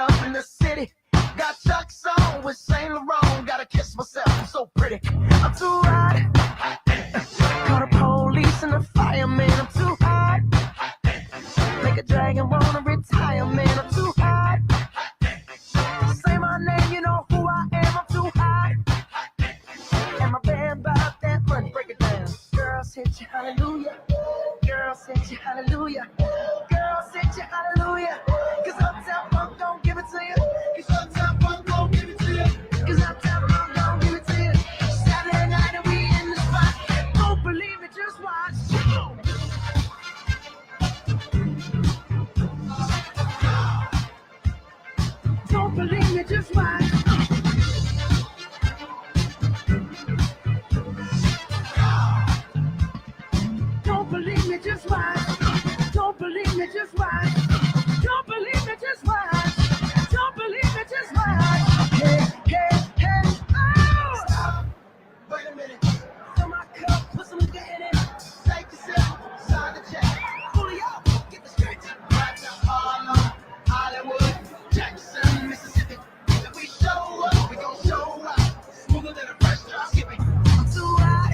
up in the city. Got Chuck's on with Saint Laurent. Gotta kiss myself, I'm so pretty. I'm too hot. Call the police and the fireman. I'm too hot. Make a dragon wanna retire, man. I'm too hot. Say my name, you know who I am. I'm too hot. And my band about that money. Break it down. Girls hit you, hallelujah. Girls hit you, hallelujah. Girls hit you, hallelujah. Cause Uptown Funk don't give it to you. Cause Uptown Funk don't give it to you. Cause Uptown Funk don't give it to you. Saturday night and we in the spot. Don't believe it, just watch. Don't believe me, just watch. Don't believe me, just watch. Don't believe me, just watch. Don't believe me, just watch. Don't believe me, just watch. Hey, hey, hey, oh! Stop. Wait a minute. Fill my cup, put some liquor in it. Take yourself, sign the check. Fully up, get the stretch. Right to Harlem, Hollywood, Jackson, Mississippi. If we show up, we gon' show up. Smoother than a fresh drop skipping. I'm too hot.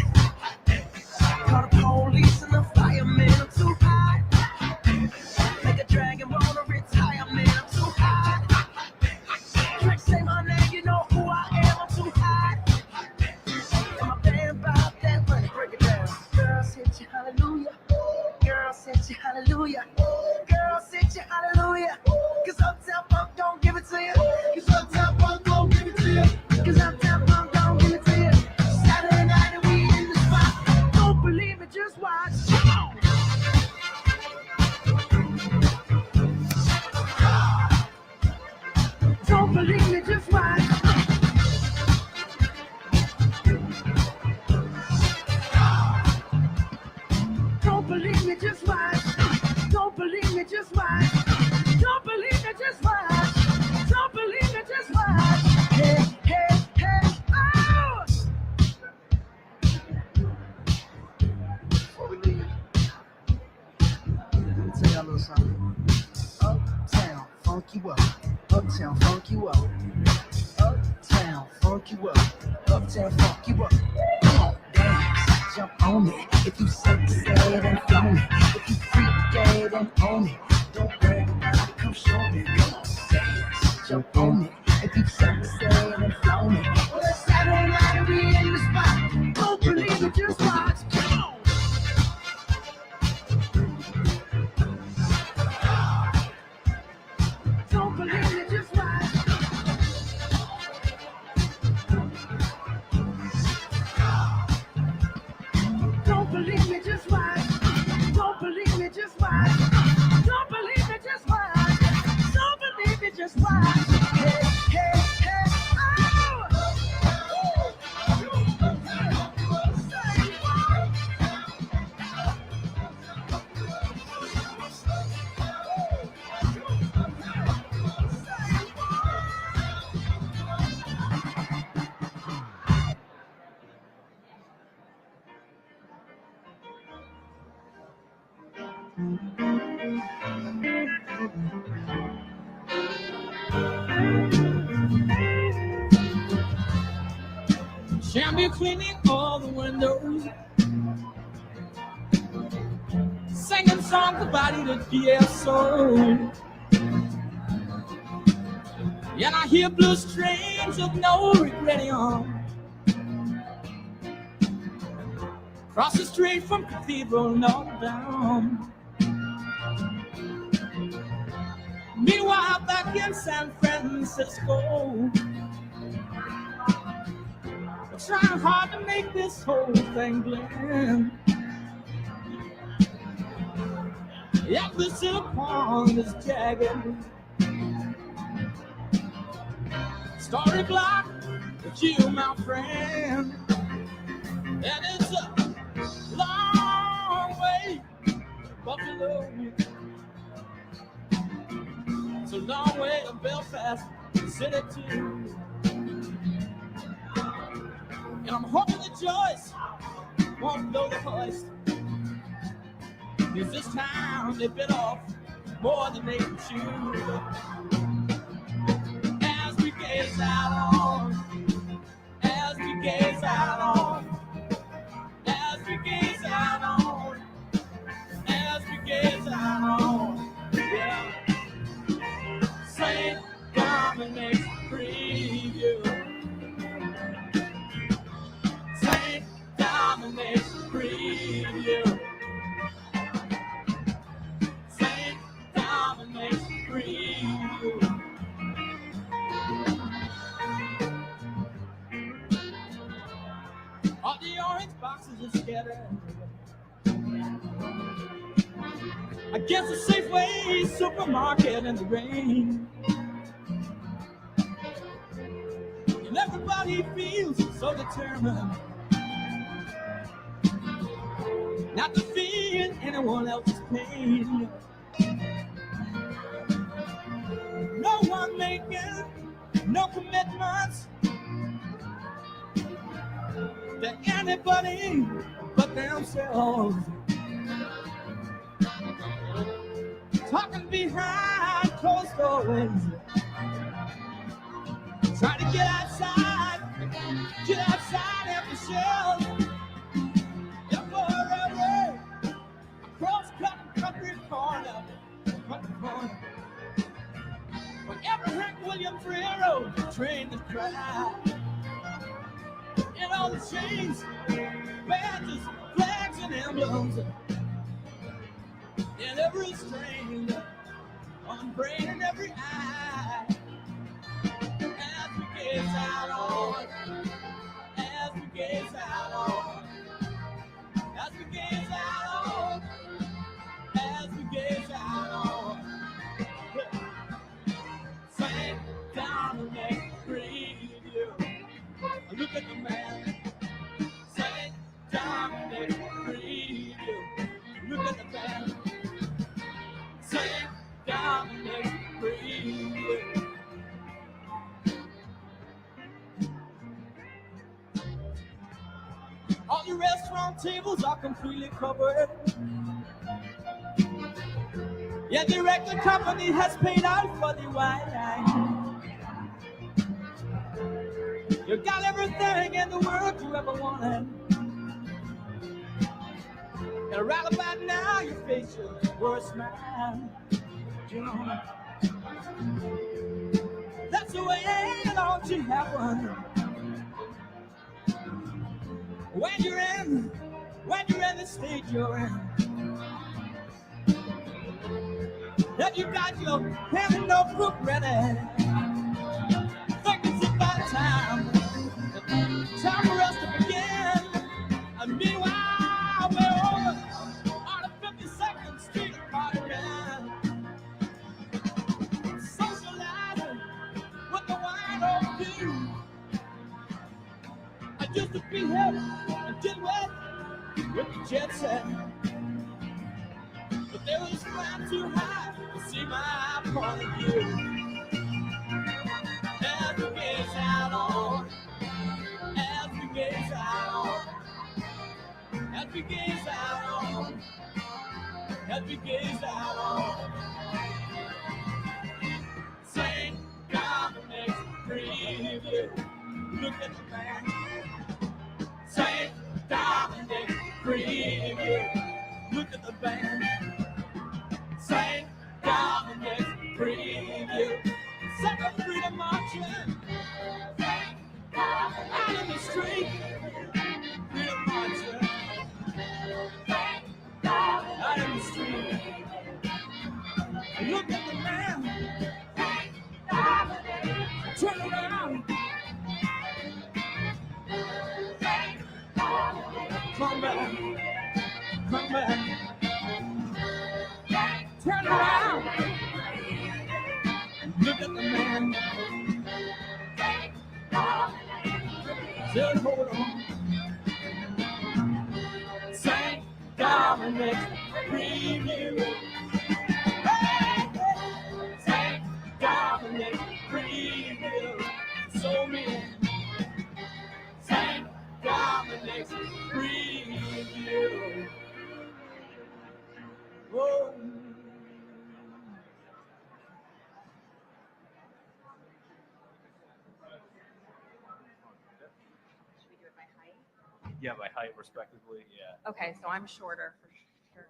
Call the police and the fireman. I'm too hot. Make a dragon wanna retire, man. I'm too hot. Drake say my name, you know who I am. I'm too hot. And my band about that money. Break it down. Girls hit you, hallelujah. Girls hit you, hallelujah. Girls hit you, hallelujah. Cause Uptown Funk don't give it to you. Cause Uptown Funk don't give it to you. Cause Uptown Funk don't give it to you. Saturday night and we in the spot. Don't believe it, just watch. Don't believe me, just watch. Don't believe me, just watch. Don't believe me, just watch. Don't believe me, just watch. Don't believe me, just watch. Hey, hey, hey, oh! Before we leave, let me tell y'all a little something. Uptown, funk you up. Uptown, funk you up. Uptown, funk you up. Uptown, funk you up. Come on, dance, jump on me. If you sexy and flow me. If you freak dead and own me. Don't brag about it, come show me. Come on, dance, jump on me. If you sexy and flow me. Well, it's Saturday night and we in the spot. Don't believe it, just watch. Come on. Don't believe it, just watch. Don't believe me, just watch. Don't believe me, just watch. Don't believe me, just watch. Don't believe me, just watch. Hey, hey, hey, oh! Champion cleaning all the windows, singing songs about it, soul. And I hear blue strains of no regretting on. Across the street from Cathedral northbound. Meanwhile, back in San Francisco, trying hard to make this whole thing blend. Yeah, the silicone is jagged. Story block with you, my friend. And it's a long way to Buffalo. It's a long way to Belfast City too. And I'm hoping that Joyce won't blow the hoist. Cause this time they bit off more than they can chew. Dominates preview. Saint Dominates preview. Saint Dominates preview. All the orange boxes are scattered against the Safeway supermarket in the rain. And everybody feels so determined not to feel anyone else's pain. No one making no commitments to anybody but themselves. Talking behind closed doors, trying to get outside of the shells. Yeah, forever across country corner. Whenever Hank Williams Railroad train is dry, and all the chains, badges, flags, and emblems, in every strain, on brain and every eye, as we gaze out on, as we gaze out on, as we gaze out on, as we gaze out on. Saint Dominic preview. Look at the man. Saint Dominic preview. Look at the man. Saint Dominic preview. All the restaurant tables are completely covered. Yeah, the record company has paid out for the wine. You got everything in the world you ever wanted. And right about now, your face is worth smile. You know, that's the way it ought to happen. When you're in the state you're in, that you got your pen and notebook ready. Think it's about time for us to begin. And meanwhile, we're over on the 52nd Street party man, socializing with the wine old dude. I used to be here and did well with the jet set, but they was flying too high to see my point of view. As we gaze out on, as we gaze out on, as we gaze out on, as we gaze out on, Saint Dominic's preview. Look at the man. Saint Dominic's preview. Look at the band. Saint Dominic's preview. Second freedom marching out in the street. Freedom marching out in the street. Look at the man. Turn around. Come back. Come back. Turn around. Look at the man. Just hold on. Saint Dominic's preview. Hey, hey. Saint Dominic's preview. So many. Saint Dominic's preview. Whoa. Yeah, by height, respectively. Yeah. Okay, so I'm shorter for sure.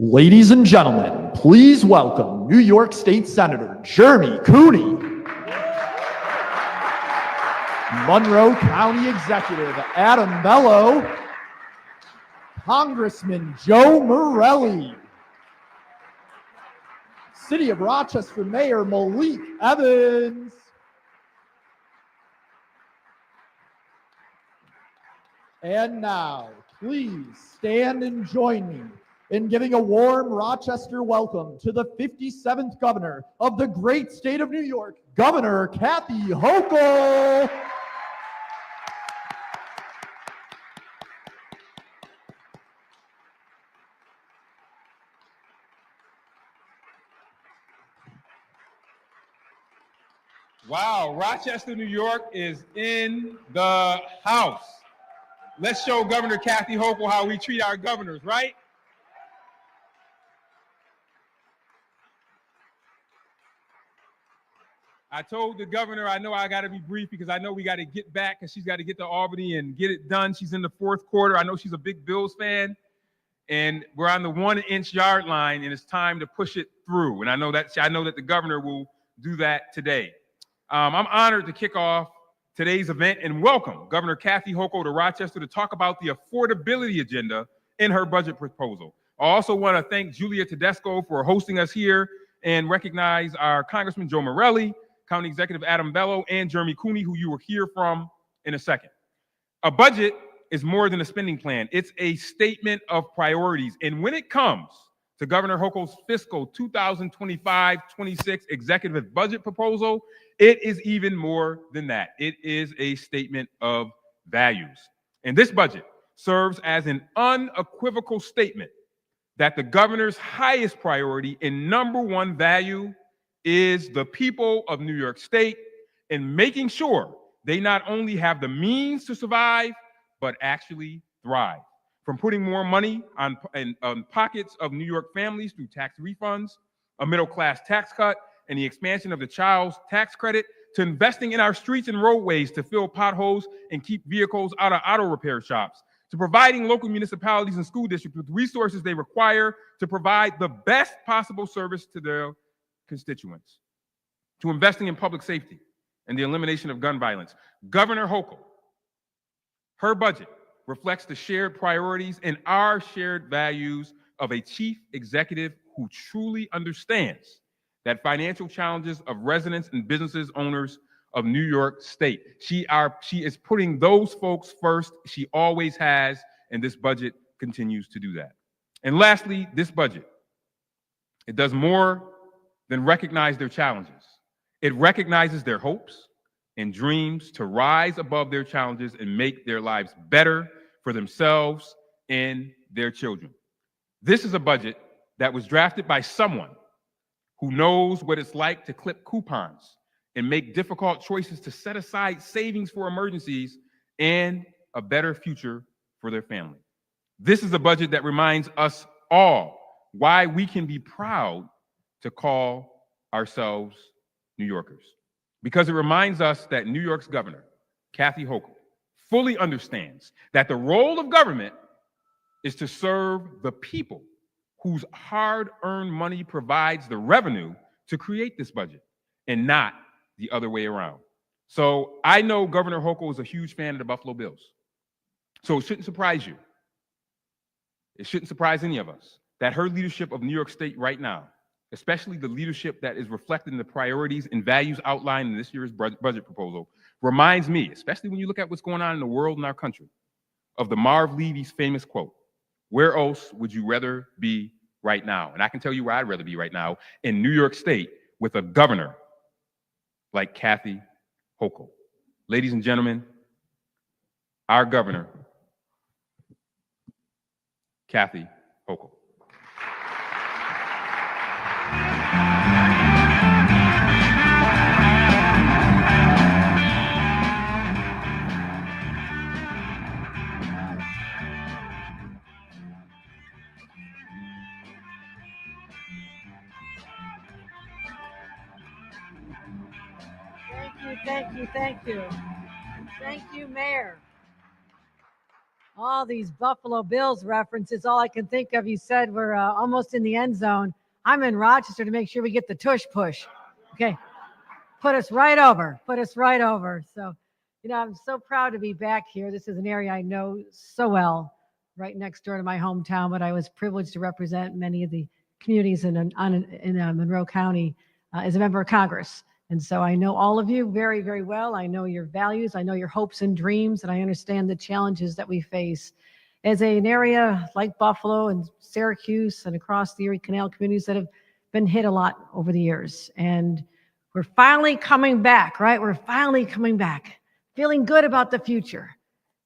Ladies and gentlemen, please welcome New York State Senator Jeremy Cooney, Monroe County Executive Adam Bello, Congressman Joe Morelli, City of Rochester Mayor Malik Evans, and now, please stand and join me in giving a warm Rochester welcome to the 57th governor of the great state of New York, Governor Kathy Hochul. Wow, Rochester, New York is in the house. Let's show Governor Kathy Hochul how we treat our governors, right? I told the governor I know I got to be brief because I know we got to get back because she's got to get to Albany and get it done. She's in the fourth quarter. I know she's a big Bills fan, and we're on the 1-inch yard line, and it's time to push it through. And I know that the governor will do that today. I'm honored to kick off today's event and welcome Governor Kathy Hochul to Rochester to talk about the affordability agenda in her budget proposal. I also want to thank Julia Tedesco for hosting us here and recognize our Congressman Joe Morelli, County Executive Adam Bello, and Jeremy Cooney, who you will hear from in a second. A budget is more than a spending plan. It's a statement of priorities. And when it comes to Governor Hochul's fiscal 2025-26 executive budget proposal, it is even more than that. It is a statement of values. And this budget serves as an unequivocal statement that the governor's highest priority and number one value is the people of New York State and making sure they not only have the means to survive, but actually thrive. From putting more money on pockets of New York families through tax refunds, a middle-class tax cut, and the expansion of the child's tax credit, to investing in our streets and roadways to fill potholes and keep vehicles out of auto repair shops, to providing local municipalities and school districts with resources they require to provide the best possible service to their constituents, to investing in public safety and the elimination of gun violence. Governor Hochul, her budget reflects the shared priorities and our shared values of a chief executive who truly understands that financial challenges of residents and businesses owners of New York State. She is putting those folks first. She always has, and this budget continues to do that. And lastly, this budget, it does more than recognize their challenges. It recognizes their hopes and dreams to rise above their challenges and make their lives better for themselves and their children. This is a budget that was drafted by someone who knows what it's like to clip coupons and make difficult choices to set aside savings for emergencies and a better future for their family. This is a budget that reminds us all why we can be proud to call ourselves New Yorkers. Because it reminds us that New York's governor, Kathy Hochul, fully understands that the role of government is to serve the people whose hard-earned money provides the revenue to create this budget, and not the other way around. So I know Governor Hochul is a huge fan of the Buffalo Bills. So it shouldn't surprise you. It shouldn't surprise any of us that her leadership of New York State right now, especially the leadership that is reflected in the priorities and values outlined in this year's budget proposal, reminds me, especially when you look at what's going on in the world and our country, of the Marv Levy's famous quote, "Where else would you rather be right now?" And I can tell you where I'd rather be right now, in New York State with a governor like Kathy Hochul. Ladies and gentlemen, our governor, Kathy Hochul. Thank you, thank you, thank you. Thank you, Mayor. All these Buffalo Bills references, all I can think of, you said we're almost in the end zone. I'm in Rochester to make sure we get the tush push. Okay. Put us right over. Put us right over. So, I'm so proud to be back here. This is an area I know so well, right next door to my hometown, but I was privileged to represent many of the communities in Monroe County as a member of Congress. And so I know all of you very, very well. I know your values. I know your hopes and dreams, and I understand the challenges that we face as an area like Buffalo and Syracuse and across the Erie Canal communities that have been hit a lot over the years. And we're finally coming back, right? We're finally coming back, feeling good about the future.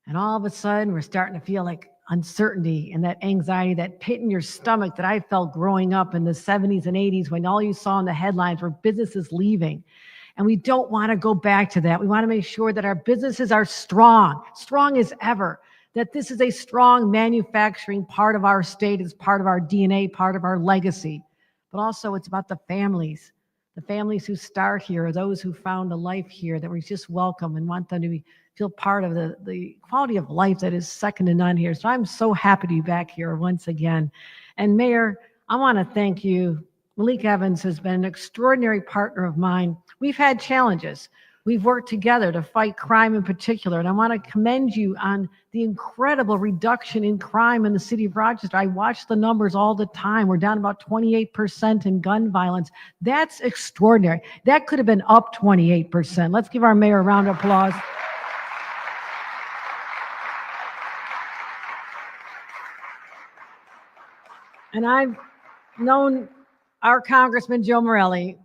And all of a sudden, we're starting to feel like uncertainty and that anxiety, that pit in your stomach that I felt growing up in the 70s and 80s when all you saw in the headlines were businesses leaving. And we don't want to go back to that. We want to make sure that our businesses are strong as ever, that this is a strong manufacturing part of our state, it's part of our DNA, part of our legacy. But also it's about the families who start here, those who found a life here, that we just welcome and want them to feel part of the quality of life that is second to none here. So I'm so happy to be back here once again. And Mayor, I want to thank you. Malik Evans has been an extraordinary partner of mine. We've had challenges. We've worked together to fight crime in particular, and I want to commend you on the incredible reduction in crime in the city of Rochester. I watch the numbers all the time. We're down about 28% in gun violence. That's extraordinary. That could have been up 28%. Let's give our mayor a round of applause. And I've known our Congressman Joe Morelli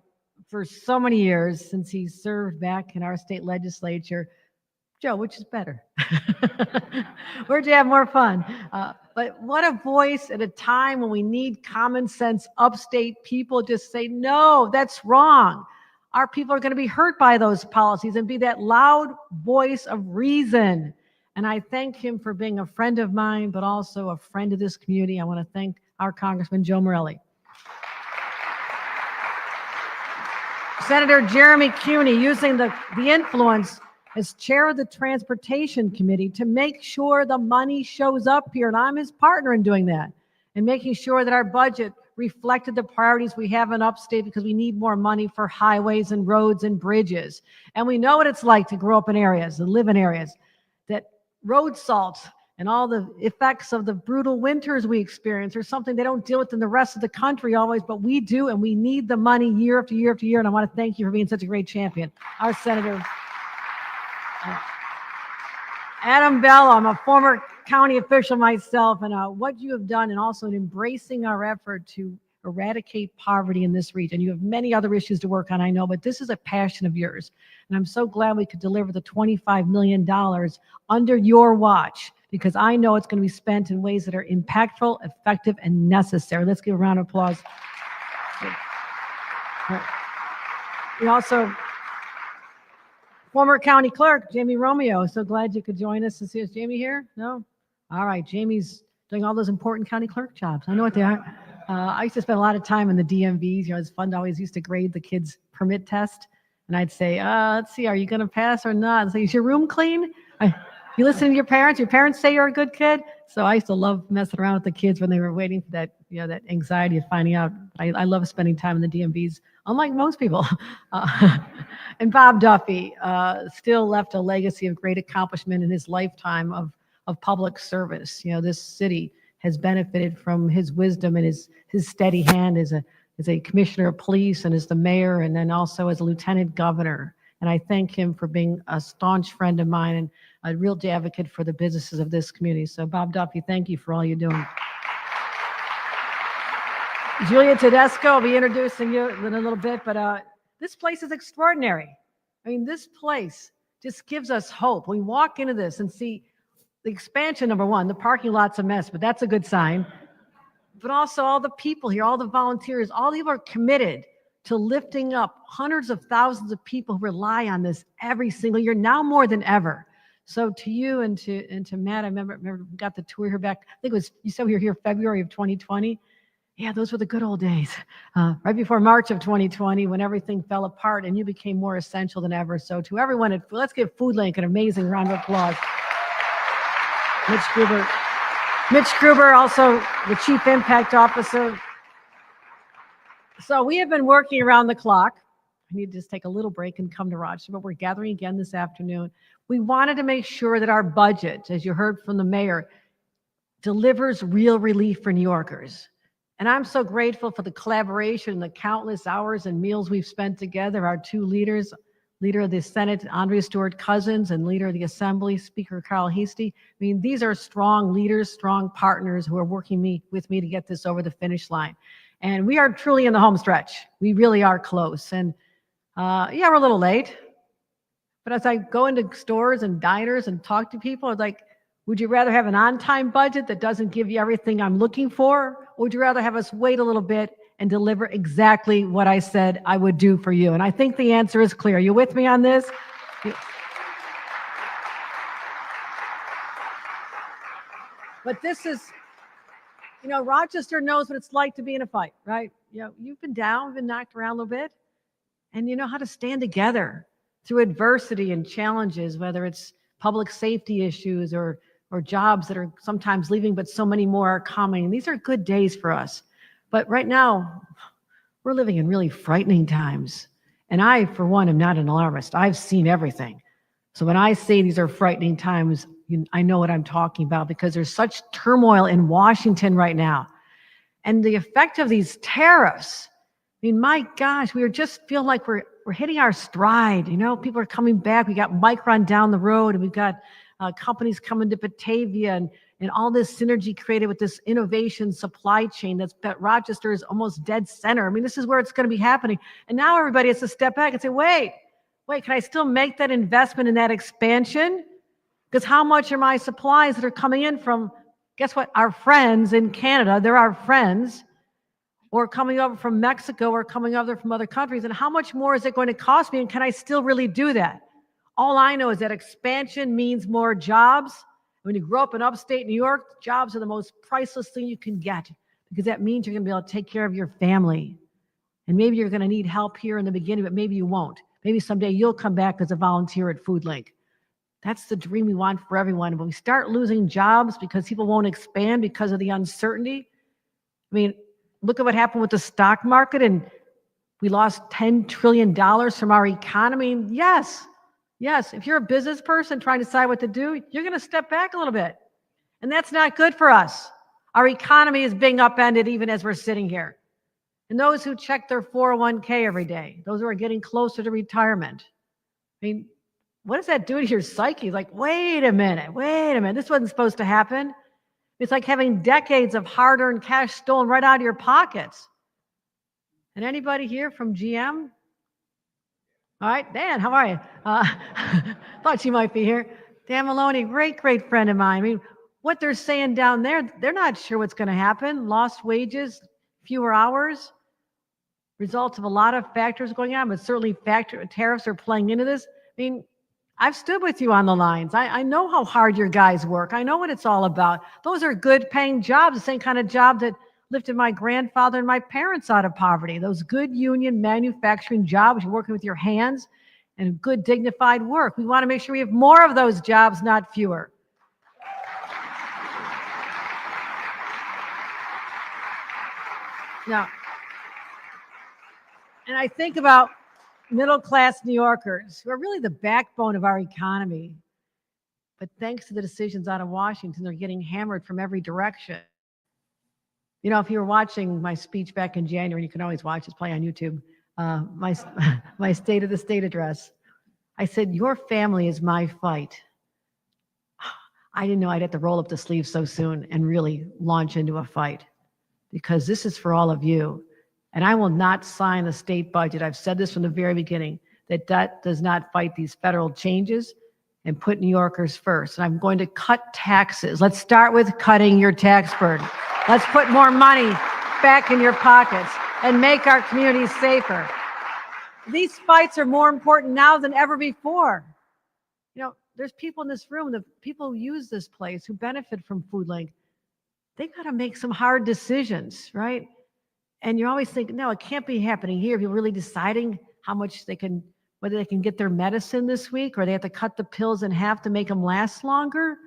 for so many years, since he served back in our state legislature. Joe, which is better? Where'd you have more fun? But what a voice at a time when we need common sense upstate people just say, no, that's wrong. Our people are going to be hurt by those policies, and be that loud voice of reason. And I thank him for being a friend of mine, but also a friend of this community. I want to thank our Congressman Joe Morelli. Senator Jeremy Cooney, using the influence as chair of the Transportation Committee to make sure the money shows up here. And I'm his partner in doing that, and making sure that our budget reflected the priorities we have in upstate, because we need more money for highways and roads and bridges. And we know what it's like to grow up in areas and live in areas that road salt and all the effects of the brutal winters we experience are something they don't deal with in the rest of the country always, but we do, and we need the money year after year after year. And I want to thank you for being such a great champion. Our Senator Adam Bell, I'm a former county official myself, and what you have done, and also in embracing our effort to eradicate poverty in this region. You have many other issues to work on, I know, but this is a passion of yours. And I'm so glad we could deliver the $25 million under your watch, because I know it's going to be spent in ways that are impactful, effective, and necessary. Let's give a round of applause. We also, former county clerk, Jamie Romeo. So glad you could join us. Is Jamie here? No? All right. Jamie's doing all those important county clerk jobs. I know what they are. I used to spend a lot of time in the DMVs. It's fun to always used to grade the kids' permit test. And I'd say, let's see, are you going to pass or not? And say, is your room clean? You listen to your parents? Your parents say you're a good kid? So I used to love messing around with the kids when they were waiting for that, that anxiety of finding out. I love spending time in the DMVs, unlike most people. And Bob Duffy still left a legacy of great accomplishment in his lifetime of public service. This city has benefited from his wisdom and his steady hand as a commissioner of police, and as the mayor, and then also as a lieutenant governor. And I thank him for being a staunch friend of mine and a real advocate for the businesses of this community. So Bob Duffy, thank you for all you're doing. Julia Tedesco will be introducing you in a little bit, but this place is extraordinary. I mean, this place just gives us hope. We walk into this and see the expansion, number one. The parking lot's a mess, but that's a good sign. But also all the people here, all the volunteers, all of you are committed to lifting up hundreds of thousands of people who rely on this every single year, now more than ever. So to you and to Matt, I remember we got the tour here back. I think it was, you said we were here February of 2020. Yeah, those were the good old days. Right before March of 2020, when everything fell apart and you became more essential than ever. So to everyone, let's give Food Link an amazing round of applause. Mitch Gruber, also the Chief Impact Officer. So we have been working around the clock. I need to just take a little break and come to Rochester, but we're gathering again this afternoon. We wanted to make sure that our budget, as you heard from the mayor, delivers real relief for New Yorkers. And I'm so grateful for the collaboration, the countless hours and meals we've spent together, our two leaders, Leader of the Senate, Andrea Stewart-Cousins, and Leader of the Assembly, Speaker Carl Heastie. I mean, these are strong leaders, strong partners who are working with me to get this over the finish line. And we are truly in the home stretch. We really are close. And yeah, we're a little late. But as I go into stores and diners and talk to people, it's like, would you rather have an on-time budget that doesn't give you everything I'm looking for? Or would you rather have us wait a little bit and deliver exactly what I said I would do for you? And I think the answer is clear. Are you with me on this? But this is, you know, Rochester knows what it's like to be in a fight, right? You know, you've been down, been knocked around a little bit, and you know how to stand together through adversity and challenges, whether it's public safety issues or jobs that are sometimes leaving, but so many more are coming. These are good days for us. But right now, we're living in really frightening times. And I, for one, am not an alarmist. I've seen everything. So when I say these are frightening times, I know what I'm talking about because there's such turmoil in Washington right now. And the effect of these tariffs, I mean, my gosh, we are just feeling like we're hitting our stride. You know, people are coming back. We got Micron down the road, and we've got companies coming to Batavia, and all this synergy created with this innovation supply chain that's Rochester is almost dead center. I mean, this is where it's going to be happening. And now everybody has to step back and say, wait, can I still make that investment in that expansion? Because how much are my supplies that are coming in from, guess what, our friends in Canada, they're our friends, or coming over from Mexico or coming over from other countries, and how much more is it going to cost me, and can I still really do that? All I know is that expansion means more jobs. When you grow up in upstate New York, jobs are the most priceless thing you can get because that means you're going to be able to take care of your family. And maybe you're going to need help here in the beginning, but maybe you won't. Maybe someday you'll come back as a volunteer at FoodLink. That's the dream we want for everyone. When we start losing jobs because people won't expand because of the uncertainty, I mean, look at what happened with the stock market, and we lost $10 trillion from our economy. Yes, if you're a business person trying to decide what to do, you're going to step back a little bit. And that's not good for us. Our economy is being upended even as we're sitting here. And those who check their 401k every day, those who are getting closer to retirement, I mean, what does that do to your psyche? Like, wait a minute, this wasn't supposed to happen. It's like having decades of hard-earned cash stolen right out of your pockets. And anybody here from GM? All right, Dan, how are you? Thought you might be here. Dan Maloney, great friend of mine. I mean, what they're saying down there, they're not sure what's going to happen. Lost wages, fewer hours, results of a lot of factors going on, but certainly tariffs are playing into this. I mean, I've stood with you on the lines. I know how hard your guys work. I know what it's all about. Those are good paying jobs, the same kind of job that lifted my grandfather and my parents out of poverty. Those good union manufacturing jobs, you're working with your hands and good dignified work. We want to make sure we have more of those jobs, not fewer. Now, and I think about middle-class New Yorkers who are really the backbone of our economy. But thanks to the decisions out of Washington, they're getting hammered from every direction. You know, if you were watching my speech back in January, you can always watch, it's probably on YouTube, my State of the State address, I said, your family is my fight. I didn't know I'd have to roll up the sleeves so soon and really launch into a fight because this is for all of you. And I will not sign a state budget. I've said this from the very beginning, that does not fight these federal changes and put New Yorkers first. And I'm going to cut taxes. Let's start with cutting your tax burden. Let's put more money back in your pockets and make our communities safer. These fights are more important now than ever before. You know, there's people in this room, the people who use this place, who benefit from FoodLink. They've got to make some hard decisions, right? And you always think, no, it can't be happening here. If you're really deciding how much whether they can get their medicine this week, or they have to cut the pills in half to make them last longer.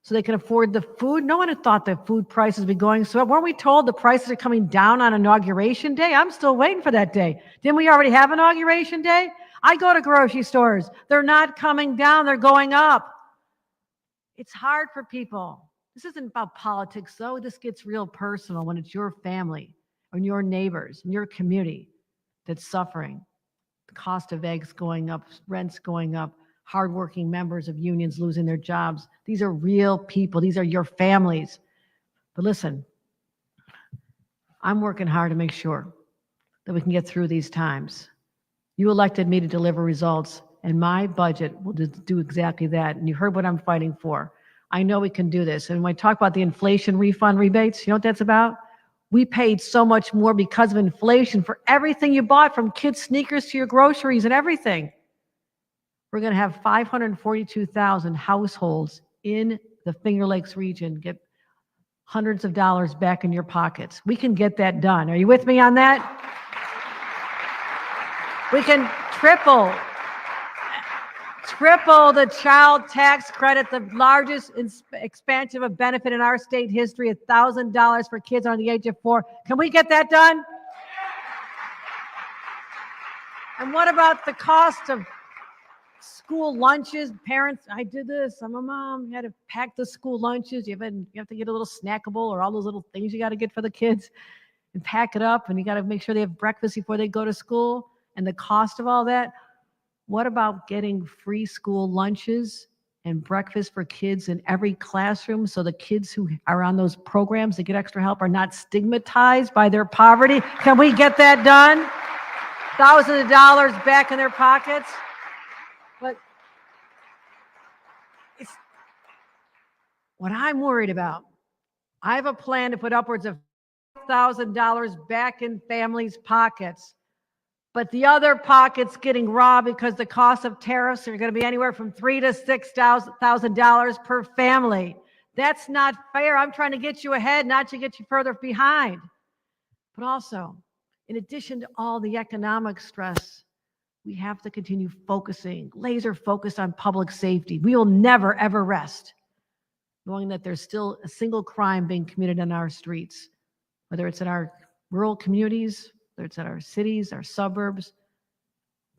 so they can afford the food. No one had thought the food prices would be going so up. Weren't we told the prices are coming down on Inauguration Day? I'm still waiting for that day. Didn't we already have Inauguration Day? I go to grocery stores. They're not coming down. They're going up. It's hard for people. This isn't about politics, though. This gets real personal when it's your family and your neighbors and your community that's suffering. The cost of eggs going up, rents going up, hardworking members of unions losing their jobs. These are real people. These are your families. But listen, I'm working hard to make sure that we can get through these times. You elected me to deliver results, and my budget will do exactly that. And you heard what I'm fighting for. I know we can do this. And when I talk about the inflation refund rebates, you know what that's about? We paid so much more because of inflation for everything you bought, from kids' sneakers to your groceries and everything. We're going to have 542,000 households in the Finger Lakes region get hundreds of dollars back in your pockets. We can get that done. Are you with me on that? We can triple the child tax credit, the largest expansion of a benefit in our state history, $1,000 for kids under the age of 4. Can we get that done? And what about the cost of school lunches? Parents, I did this. I'm a mom. You had to pack the school lunches. You have to get a little snackable or all those little things you got to get for the kids and pack it up. And you got to make sure they have breakfast before they go to school. And the cost of all that. What about getting free school lunches and breakfast for kids in every classroom so the kids who are on those programs that get extra help are not stigmatized by their poverty? Can we get that done? Thousands of dollars back in their pockets. But it's what I'm worried about. I have a plan to put upwards of $1,000 back in families' pockets. But the other pocket's getting robbed because the cost of tariffs are going to be anywhere from $3,000 to $6,000 per family. That's not fair. I'm trying to get you ahead, not to get you further behind. But also, in addition to all the economic stress, we have to continue focusing, laser focused on public safety. We will never, ever rest, knowing that there's still a single crime being committed on our streets, whether it's in our rural communities, whether it's in our cities, our suburbs.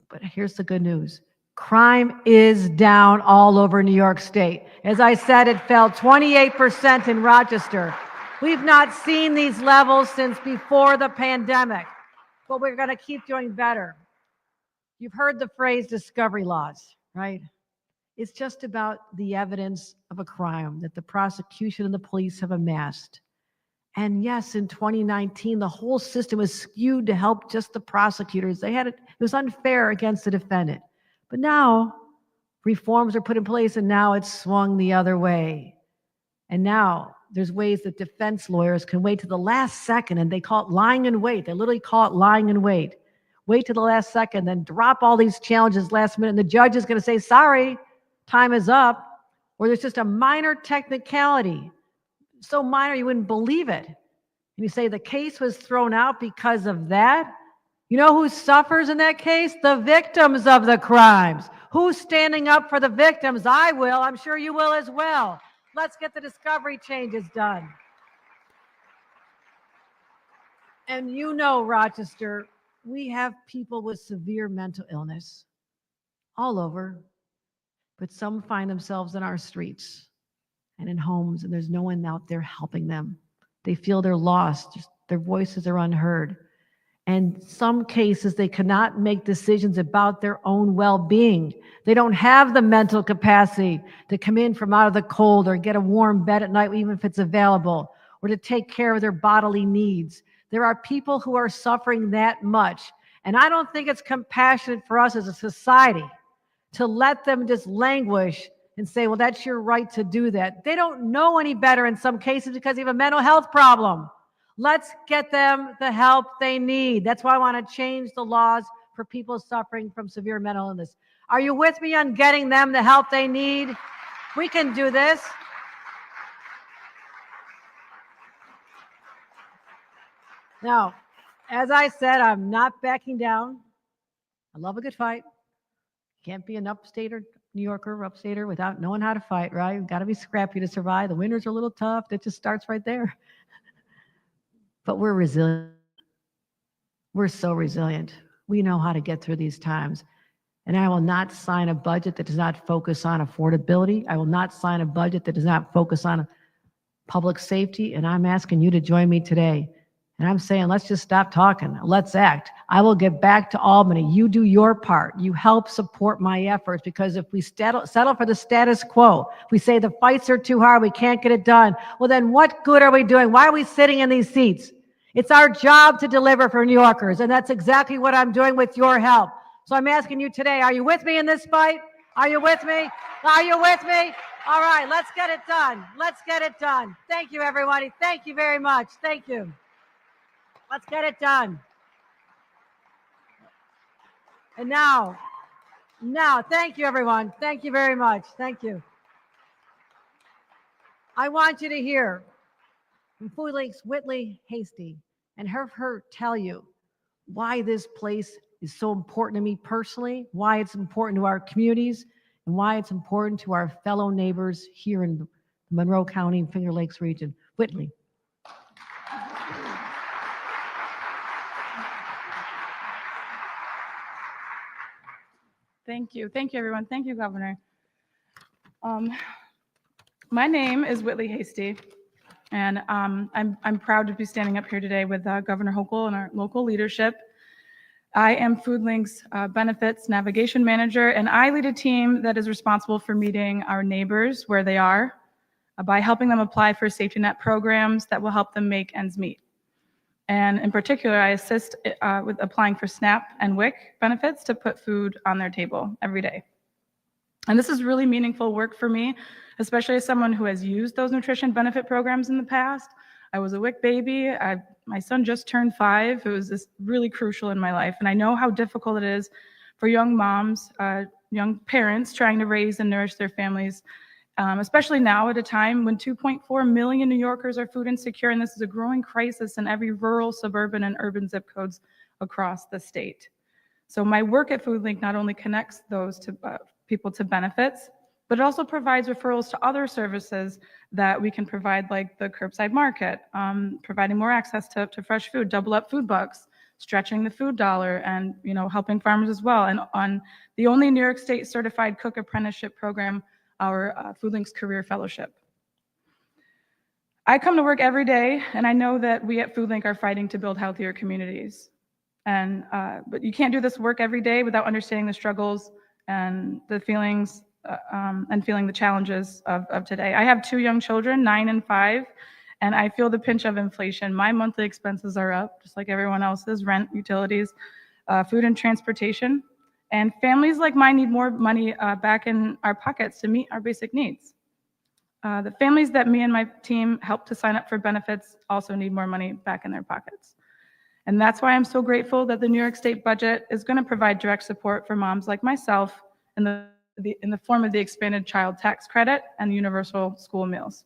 But here's the good news. Crime is down all over New York State. As I said, it fell 28% in Rochester. We've not seen these levels since before the pandemic, but we're going to keep doing better. You've heard the phrase discovery laws, right? It's just about the evidence of a crime that the prosecution and the police have amassed. And yes, in 2019, the whole system was skewed to help just the prosecutors. It was unfair against the defendant. But now reforms are put in place, and now it's swung the other way. And now there's ways that defense lawyers can wait to the last second, and they call it lying in wait. They literally call it lying in wait. Wait to the last second, then drop all these challenges last minute, and the judge is going to say, sorry, time is up. Or there's just a minor technicality, so minor you wouldn't believe it. And you say the case was thrown out because of that. You know who suffers in that case? The victims of the crimes. Who's standing up for the victims? I will. I'm sure you will as well. Let's get the discovery changes done. And you know, Rochester, we have people with severe mental illness all over, but some find themselves in our streets and in homes, and there's no one out there helping them. They feel they're lost. Their voices are unheard. And in some cases, they cannot make decisions about their own well-being. They don't have the mental capacity to come in from out of the cold or get a warm bed at night, even if it's available, or to take care of their bodily needs. There are people who are suffering that much. And I don't think it's compassionate for us as a society to let them just languish and say, well, that's your right to do that. They don't know any better in some cases because they have a mental health problem. Let's get them the help they need. That's why I want to change the laws for people suffering from severe mental illness. Are you with me on getting them the help they need? We can do this. Now, as I said, I'm not backing down. I love a good fight. Can't be an upstate or New Yorker, upstater, without knowing how to fight, right? You've got to be scrappy to survive. The winters are a little tough. It just starts right there. But we're resilient. We're so resilient. We know how to get through these times. And I will not sign a budget that does not focus on affordability. I will not sign a budget that does not focus on public safety. And I'm asking you to join me today. And I'm saying, let's just stop talking. Let's act. I will get back to Albany. You do your part. You help support my efforts, because if we settle for the status quo, if we say the fights are too hard, we can't get it done, well, then what good are we doing? Why are we sitting in these seats? It's our job to deliver for New Yorkers, and that's exactly what I'm doing with your help. So I'm asking you today, are you with me in this fight? Are you with me? Are you with me? All right, let's get it done. Let's get it done. Thank you, everybody. Thank you very much. Thank you. Let's get it done. And now, thank you, everyone. Thank you very much. Thank you. I want you to hear from Food Link's Whitley Hasty and have her tell you why this place is so important to me personally, why it's important to our communities, and why it's important to our fellow neighbors here in the Monroe County and Finger Lakes region. Whitley. Thank you. Thank you, everyone. Thank you, Governor. My name is Whitley Hasty, and I'm proud to be standing up here today with Governor Hochul and our local leadership. I am FoodLink's benefits navigation manager, and I lead a team that is responsible for meeting our neighbors where they are by helping them apply for safety net programs that will help them make ends meet. And in particular, I assist with applying for SNAP and WIC benefits to put food on their table every day. And this is really meaningful work for me, especially as someone who has used those nutrition benefit programs in the past. I was a WIC baby. My son just turned 5. It was really crucial in my life. And I know how difficult it is for young moms, young parents trying to raise and nourish their families, especially now at a time when 2.4 million New Yorkers are food insecure, and this is a growing crisis in every rural, suburban, and urban zip codes across the state. So my work at FoodLink not only connects those people to benefits, but it also provides referrals to other services that we can provide, like the curbside market, providing more access to fresh food, double up food bucks, stretching the food dollar, and helping farmers as well. And on the only New York State certified cook apprenticeship program, our FoodLink's Career Fellowship. I come to work every day, and I know that we at FoodLink are fighting to build healthier communities. And but you can't do this work every day without understanding the struggles and the feelings and feeling the challenges of today. I have 2 young children, 9 and 5, and I feel the pinch of inflation. My monthly expenses are up, just like everyone else's: rent, utilities, food and transportation. And families like mine need more money back in our pockets to meet our basic needs. The families that me and my team helped to sign up for benefits also need more money back in their pockets. And that's why I'm so grateful that the New York State budget is going to provide direct support for moms like myself in the form of the expanded child tax credit and universal school meals.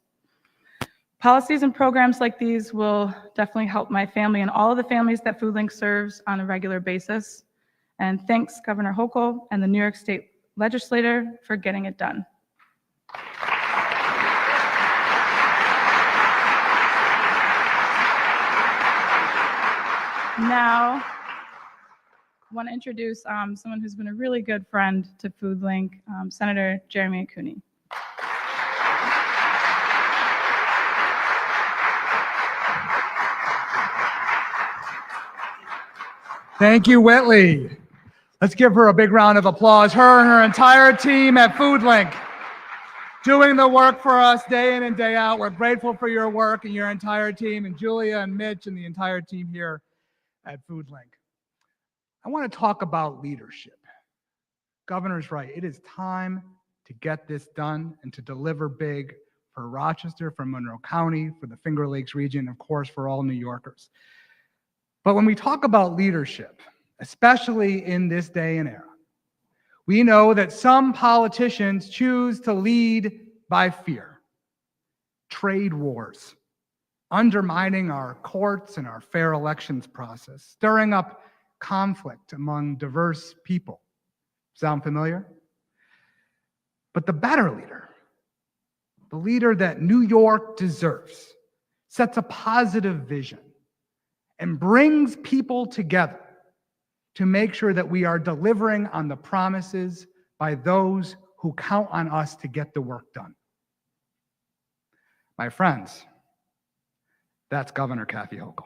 Policies and programs like these will definitely help my family and all of the families that FoodLink serves on a regular basis. And thanks, Governor Hochul and the New York State Legislature for getting it done. Now, I want to introduce someone who's been a really good friend to FoodLink, Senator Jeremy Cooney. Thank you, Whitley. Let's give her a big round of applause. Her and her entire team at FoodLink doing the work for us day in and day out. We're grateful for your work and your entire team, and Julia and Mitch and the entire team here at FoodLink. I want to talk about leadership. Governor's right. It is time to get this done and to deliver big for Rochester, for Monroe County, for the Finger Lakes region, of course, for all New Yorkers. But when we talk about leadership, especially in this day and era, we know that some politicians choose to lead by fear, trade wars, undermining our courts and our fair elections process, stirring up conflict among diverse people. Sound familiar? But the better leader, the leader that New York deserves, sets a positive vision and brings people together to make sure that we are delivering on the promises by those who count on us to get the work done. My friends, that's Governor Kathy Hochul.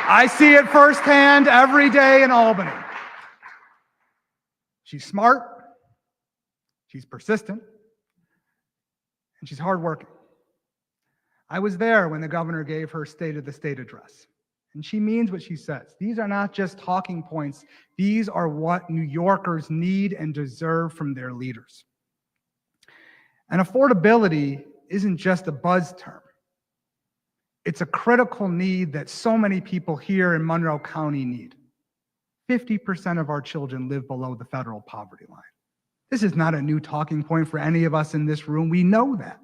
I see it firsthand every day in Albany. She's smart, she's persistent, and she's hardworking. I was there when the governor gave her State of the State address, and she means what she says. These are not just talking points. These are what New Yorkers need and deserve from their leaders. And affordability isn't just a buzz term. It's a critical need that so many people here in Monroe County need. 50% of our children live below the federal poverty line. This is not a new talking point for any of us in this room. We know that.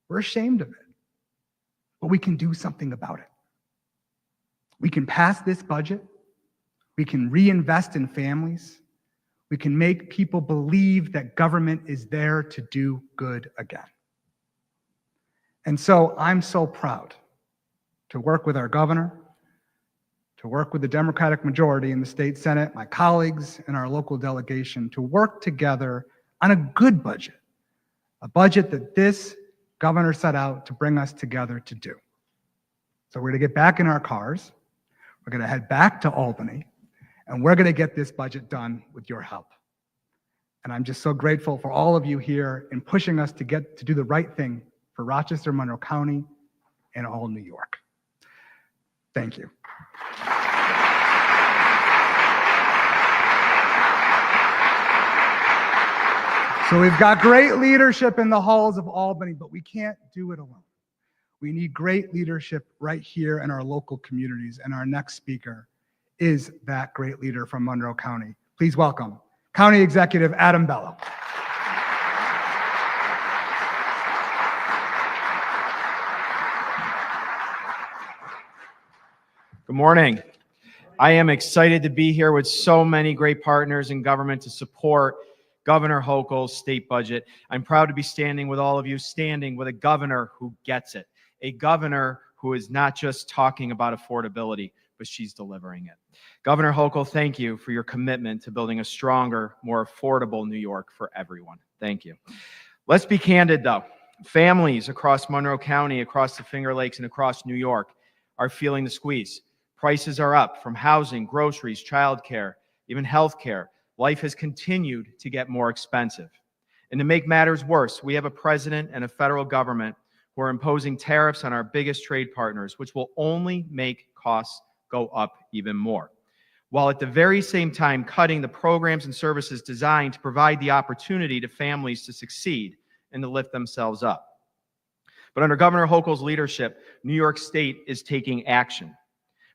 We're ashamed of it. But we can do something about it. We can pass this budget. We can reinvest in families. We can make people believe that government is there to do good again. And so I'm so proud to work with our governor, to work with the Democratic majority in the state Senate, my colleagues and our local delegation, to work together on a good budget, a budget that this governor set out to bring us together to do. So we're going to get back in our cars, we're going to head back to Albany, and we're going to get this budget done with your help. And I'm just so grateful for all of you here in pushing us to do the right thing for Rochester, Monroe County, and all New York. Thank you. So we've got great leadership in the halls of Albany, but we can't do it alone. We need great leadership right here in our local communities, and our next speaker is that great leader from Monroe County. Please welcome County Executive Adam Bello. Good morning. I am excited to be here with so many great partners in government to support Governor Hochul's state budget. I'm proud to be standing with all of you, standing with a governor who gets it, a governor who is not just talking about affordability, but she's delivering it. Governor Hochul, thank you for your commitment to building a stronger, more affordable New York for everyone. Thank you. Let's be candid, though. Families across Monroe County, across the Finger Lakes, and across New York are feeling the squeeze. Prices are up from housing, groceries, childcare, even healthcare. Life has continued to get more expensive. And to make matters worse, we have a president and a federal government who are imposing tariffs on our biggest trade partners, which will only make costs go up even more, while at the very same time cutting the programs and services designed to provide the opportunity to families to succeed and to lift themselves up. But under Governor Hochul's leadership, New York State is taking action.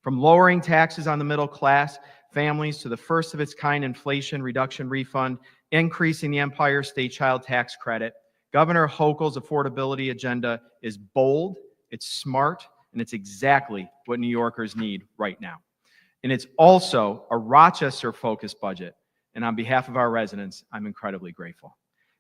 From lowering taxes on the middle class families to the first of its kind inflation reduction refund, increasing the Empire State Child Tax Credit, Governor Hochul's affordability agenda is bold, it's smart, and it's exactly what New Yorkers need right now. And it's also a Rochester-focused budget. And on behalf of our residents, I'm incredibly grateful.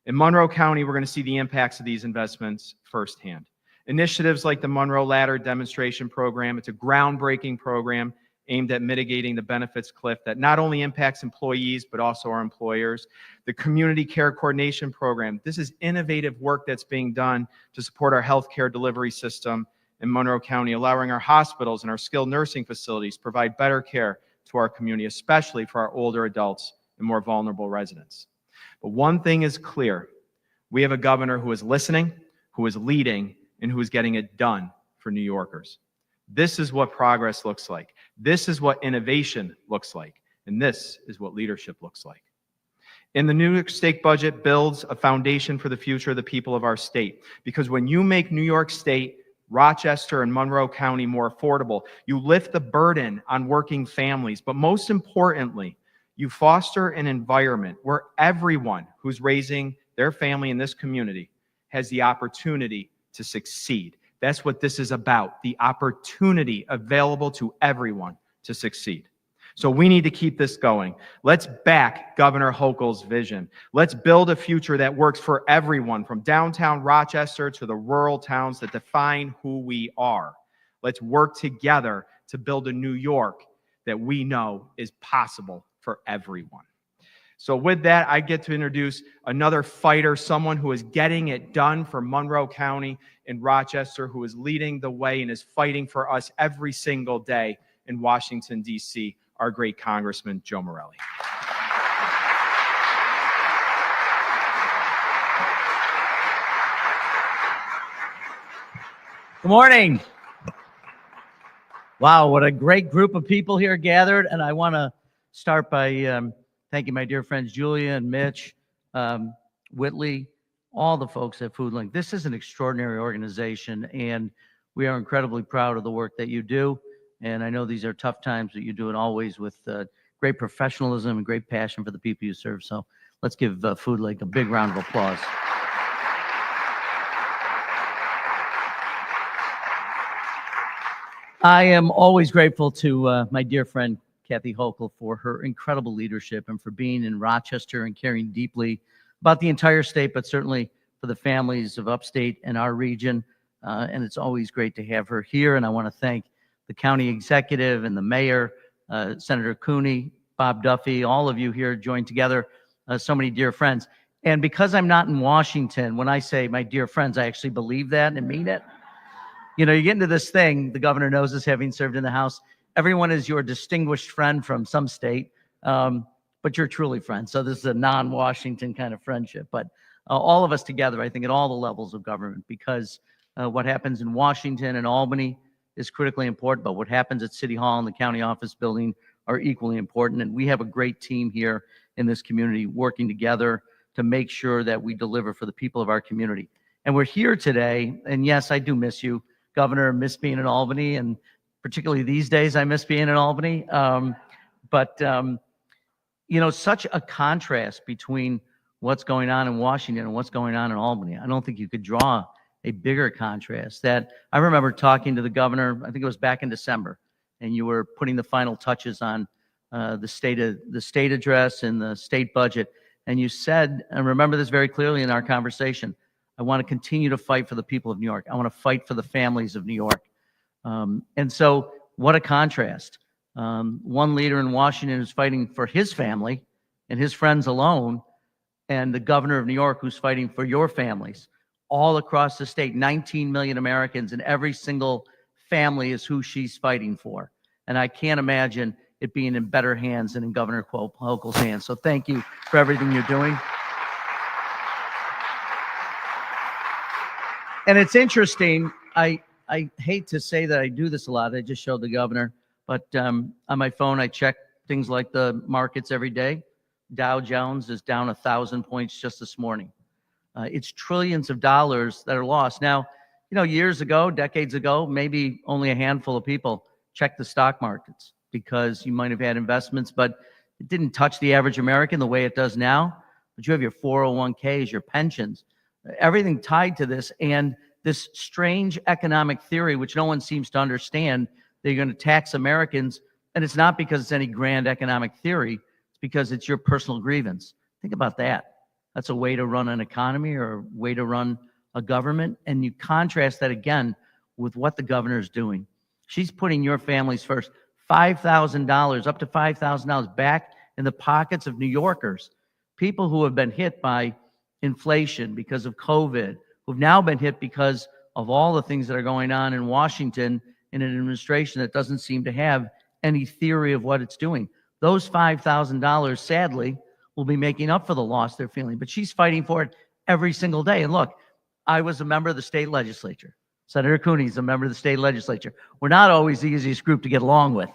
In Monroe County, we're going to see the impacts of these investments firsthand. Initiatives like the Monroe Ladder Demonstration Program, it's a groundbreaking program aimed at mitigating the benefits cliff that not only impacts employees, but also our employers. The Community Care Coordination Program, this is innovative work that's being done to support our healthcare delivery system in Monroe County, allowing our hospitals and our skilled nursing facilities provide better care to our community, especially for our older adults and more vulnerable residents. But one thing is clear. We have a governor who is listening, who is leading, and who is getting it done for New Yorkers. This is what progress looks like. This is what innovation looks like. And this is what leadership looks like. And the New York State budget builds a foundation for the future of the people of our state. Because when you make New York State, Rochester, and Monroe County more affordable, you lift the burden on working families. But most importantly, you foster an environment where everyone who's raising their family in this community has the opportunity to succeed. That's what this is about, the opportunity available to everyone to succeed. So we need to keep this going. Let's back Governor Hochul's vision. Let's build a future that works for everyone, from downtown Rochester to the rural towns that define who we are. Let's work together to build a New York that we know is possible for everyone. So with that, I get to introduce another fighter, someone who is getting it done for Monroe County and Rochester, who is leading the way and is fighting for us every single day in Washington, D.C., our great Congressman Joe Morelli. Good morning. Wow, what a great group of people here gathered. And I want to start by thanking my dear friends Julia and Mitch, Whitley, all the folks at FoodLink. This is an extraordinary organization, and we are incredibly proud of the work that you do. And I know these are tough times, but you do it always with great professionalism and great passion for the people you serve. So let's give FoodLink a big round of applause. I am always grateful to my dear friend Kathy Hochul for her incredible leadership and for being in Rochester and caring deeply about the entire state, but certainly for the families of upstate and our region. And it's always great to have her here. And I want to thank the county executive and the mayor, Senator Cooney, Bob Duffy, all of you here joined together, so many dear friends. And because I'm not in Washington, when I say my dear friends, I actually believe that and mean it. You know, you get into this thing, the governor knows this, having served in the House, everyone is your distinguished friend from some state, but you're truly friends. So this is a non-Washington kind of friendship. But all of us together, I think, at all the levels of government, because what happens in Washington and Albany is critically important, but what happens at City Hall and the county office building are equally important. And we have a great team here in this community working together to make sure that we deliver for the people of our community. And we're here today, and yes, I do miss you, Governor, miss being in Albany, and particularly these days, I miss being in Albany. You know, such a contrast between what's going on in Washington and what's going on in Albany. I don't think you could draw a bigger contrast. That I remember talking to the governor, I think it was back in December, and you were putting the final touches on the state address and the state budget. And you said, and I remember this very clearly in our conversation, I want to continue to fight for the people of New York. I want to fight for the families of New York. And so what a contrast. One leader in Washington is fighting for his family and his friends alone, and the governor of New York who's fighting for your families all across the state. 19 million Americans, and every single family is who she's fighting for. And I can't imagine it being in better hands than in Governor Hochul's hands. So thank you for everything you're doing. And it's interesting, I hate to say that I do this a lot. I just showed the governor, but on my phone, I check things like the markets every day. Dow Jones is down 1,000 points just this morning. It's trillions of dollars that are lost. Now, you know, years ago, decades ago, maybe only a handful of people checked the stock markets because you might have had investments, but it didn't touch the average American the way it does now. But you have your 401ks, your pensions, everything tied to this, and this strange economic theory, which no one seems to understand, that you're going to tax Americans. And it's not because it's any grand economic theory. It's because it's your personal grievance. Think about that. That's a way to run an economy or a way to run a government. And you contrast that again with what the governor is doing. She's putting your families first. $5,000, up to $5,000 back in the pockets of New Yorkers. People who have been hit by inflation because of COVID, who've now been hit because of all the things that are going on in Washington in an administration that doesn't seem to have any theory of what it's doing. Those $5,000, sadly, will be making up for the loss they're feeling. But she's fighting for it every single day. And look, I was a member of the state legislature. Senator Cooney's a member of the state legislature. We're not always the easiest group to get along with.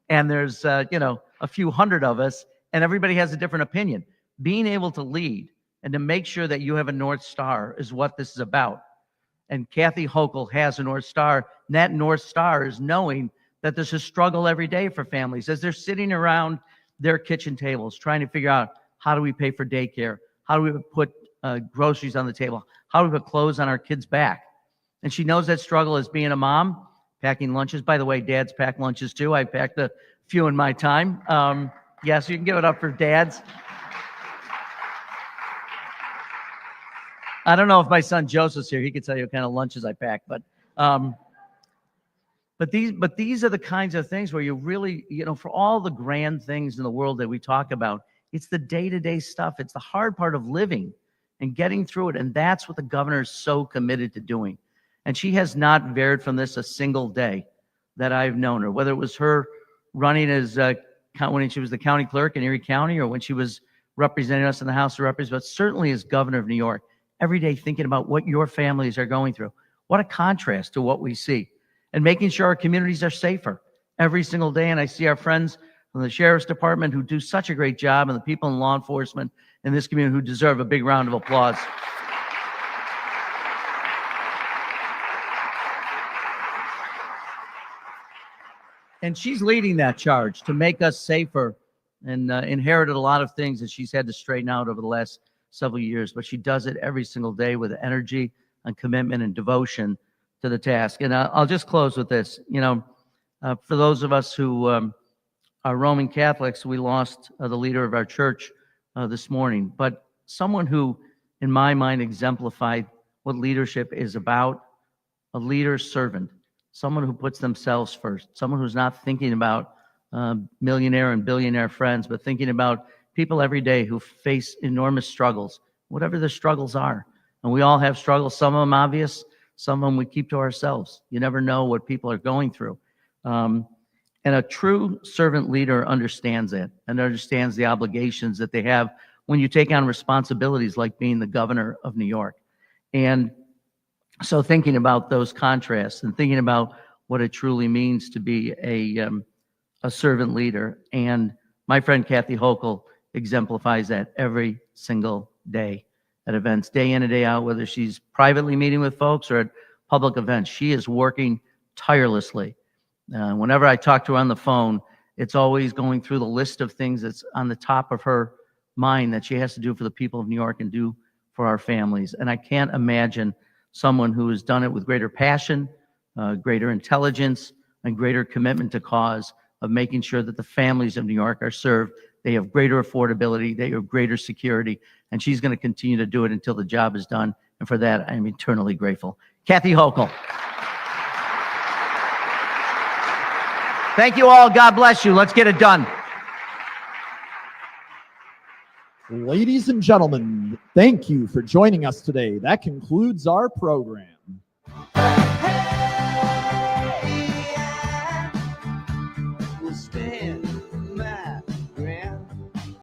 And there's, you know, a few hundred of us, and everybody has a different opinion. Being able to lead and to make sure that you have a North Star is what this is about. And Kathy Hochul has a North Star. And that North Star is knowing that there's a struggle every day for families as they're sitting around their kitchen tables trying to figure out, how do we pay for daycare? How do we put groceries on the table? How do we put clothes on our kids' back? And she knows that struggle as being a mom, packing lunches. By the way, dads pack lunches too. I packed a few in my time. Yes, you can give it up for dads. I don't know if my son Joseph's here. He could tell you what kind of lunches I pack, but these are the kinds of things where you really, for all the grand things in the world that we talk about, it's the day-to-day stuff. It's the hard part of living and getting through it. And that's what the governor is so committed to doing. And she has not varied from this a single day that I've known her, whether it was her running as when she was the county clerk in Erie County or when she was representing us in the House of Representatives, but certainly as governor of New York, every day thinking about what your families are going through. What a contrast to what we see. And making sure our communities are safer every single day. And I see our friends from the Sheriff's Department who do such a great job, and the people in law enforcement in this community who deserve a big round of applause. And she's leading that charge to make us safer, and inherited a lot of things that she's had to straighten out over the last several years. But she does it every single day with energy and commitment and devotion to the task. And I'll just close with this. For those of us who are Roman Catholics, we lost the leader of our church this morning. But someone who, in my mind, exemplified what leadership is about, a leader's servant. Someone who puts themselves first, someone who's not thinking about millionaire and billionaire friends, but thinking about people every day who face enormous struggles, whatever the struggles are. And we all have struggles, some of them obvious, some of them we keep to ourselves. You never know what people are going through. And a true servant leader understands it and understands the obligations that they have when you take on responsibilities like being the governor of New York. And so thinking about those contrasts and thinking about what it truly means to be a servant leader. And my friend Kathy Hochul exemplifies that every single day at events, day in and day out, whether she's privately meeting with folks or at public events. She is working tirelessly. Whenever I talk to her on the phone, it's always going through the list of things that's on the top of her mind that she has to do for the people of New York and do for our families. And I can't imagine someone who has done it with greater passion, greater intelligence, and greater commitment to cause of making sure that the families of New York are served. They have greater affordability, they have greater security, and she's going to continue to do it until the job is done. And for that, I am eternally grateful. Kathy Hochul. Thank you all. God bless you. Let's get it done. Ladies and gentlemen, thank you for joining us today. That concludes our program.